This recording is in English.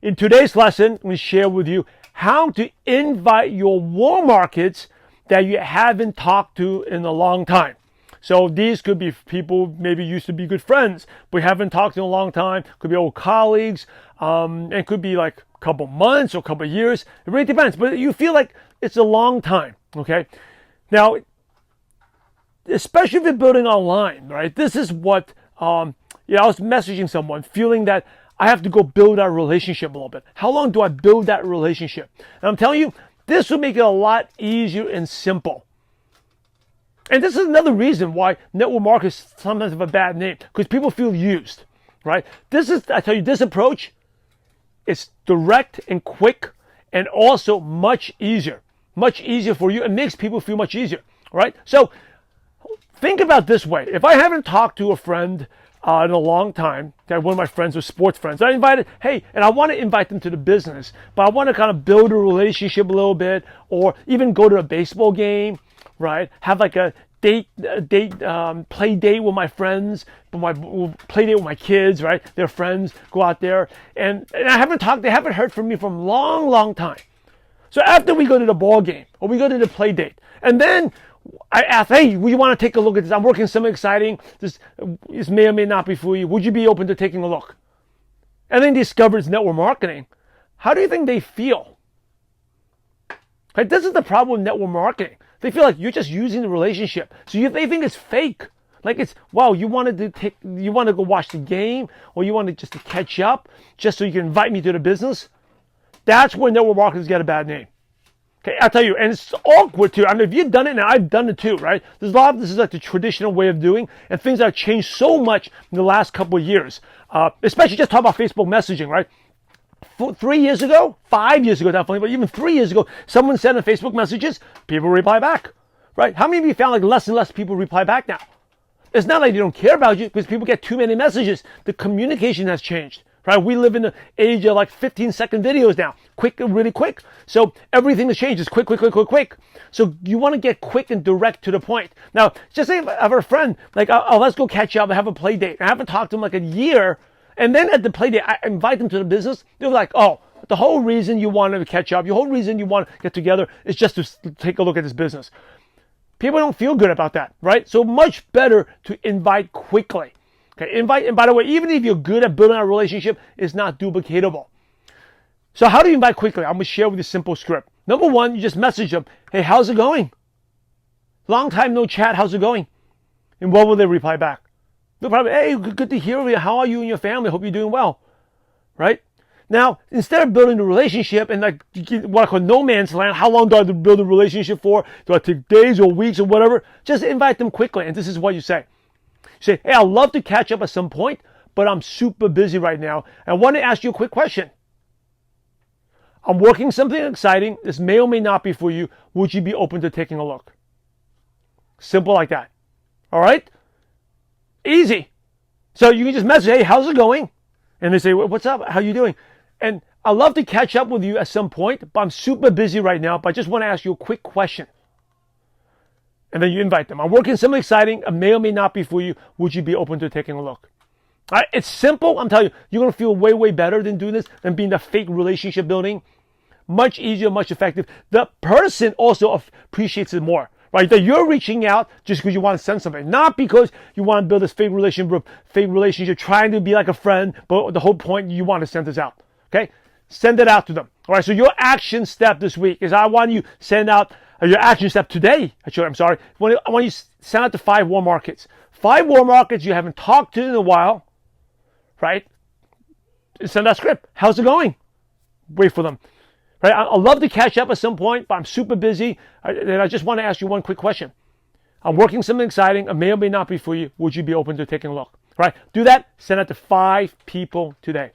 In today's lesson, I'm going to share with you how to invite your warm markets that you haven't talked to in a long time. So these could be people maybe used to be good friends, but haven't talked in a long time. Could be old colleagues, and could be like a couple months or a couple years. It really depends, but you feel like it's a long time, okay? Now, especially if you're building online, right? This is what, I was messaging someone feeling that I have to go build that relationship a little bit. How long do I build that relationship? And I'm telling you, this will make it a lot easier and simple. And this is another reason why network marketers sometimes have a bad name, because people feel used, right? I tell you, this approach is direct and quick and also much easier for you. It makes people feel much easier, right? So think about this way. If I haven't talked to a friend in a long time, that one of my friends was sports friends, I invited, hey, and I want to invite them to the business, but I want to kind of build a relationship a little bit, or even go to a baseball game, right? Have like a play date with my friends, play date with my kids, right? Their friends, go out there. And I they haven't heard from me from a long, long time. So after we go to the ball game, or we go to the play date, and then I ask, hey, would you want to take a look at this? I'm working something exciting. This may or may not be for you. Would you be open to taking a look? And then discover it's network marketing. How do you think they feel? Right? This is the problem with network marketing. They feel like you're just using the relationship. So they think it's fake. Like it's, wow, you want to go watch the game, or you want to just to catch up just so you can invite me to the business. That's where network marketers get a bad name. Okay, I'll tell you, and it's awkward too. I mean, if you've done it, and I've done it too, right? There's a lot of this is like the traditional way of doing, and things that have changed so much in the last couple of years. Especially just talk about Facebook messaging, right? 3 years ago, 5 years ago, definitely, but even 3 years ago, someone sent in Facebook messages, people reply back, right? How many of you found like less and less people reply back now? It's not like they don't care about you, because people get too many messages. The communication has changed, right? We live in the age of like 15-second videos now, quick, really quick. So everything has changed. It's quick. So you want to get quick and direct to the point. Now, just say I have a friend, like, let's go catch up and have a play date. I haven't talked to him like a year. And then at the play date, I invite them to the business. They're like, oh, the whole reason you want to catch up, the whole reason you want to get together is just to take a look at this business. People don't feel good about that, right? So much better to invite quickly. Okay, invite, and by the way, even if you're good at building a relationship, it's not duplicatable. So how do you invite quickly? I'm going to share with you a simple script. Number one, you just message them, hey, how's it going? Long time no chat, how's it going? And what will they reply back? They'll probably, hey, good to hear you. How are you and your family? Hope you're doing well, right? Now, instead of building a relationship and like what I call no man's land, how long do I have to build a relationship for? Do I take days or weeks or whatever? Just invite them quickly, and this is what you say. You say, hey, I'd love to catch up at some point, but I'm super busy right now. I want to ask you a quick question. I'm working something exciting. This may or may not be for you. Would you be open to taking a look? Simple like that. All right? Easy. So you can just message, hey, how's it going? And they say, what's up? How you doing? And I'd love to catch up with you at some point, but I'm super busy right now, but I just want to ask you a quick question. And then you invite them. I'm working something exciting. It may or may not be for you. Would you be open to taking a look? All right? It's simple. I'm telling you, you're going to feel way, way better than doing this, than being the fake relationship building. Much easier, much effective. The person also appreciates it more. Right, that you're reaching out just because you want to send something, not because you want to build this fake relationship, trying to be like a friend, but the whole point you want to send this out. Okay, send it out to them. All right, so your action step this week is I want you to send out your action step today. Actually, I'm sorry. I want you to send out to 5 warm markets. 5 warm markets you haven't talked to in a while, right? Send that script. How's it going? Wait for them. Right? I'd love to catch up at some point, but I'm super busy. And I just want to ask you one quick question. I'm working something exciting. It may or may not be for you. Would you be open to taking a look? Right? Do that. Send it to 5 people today.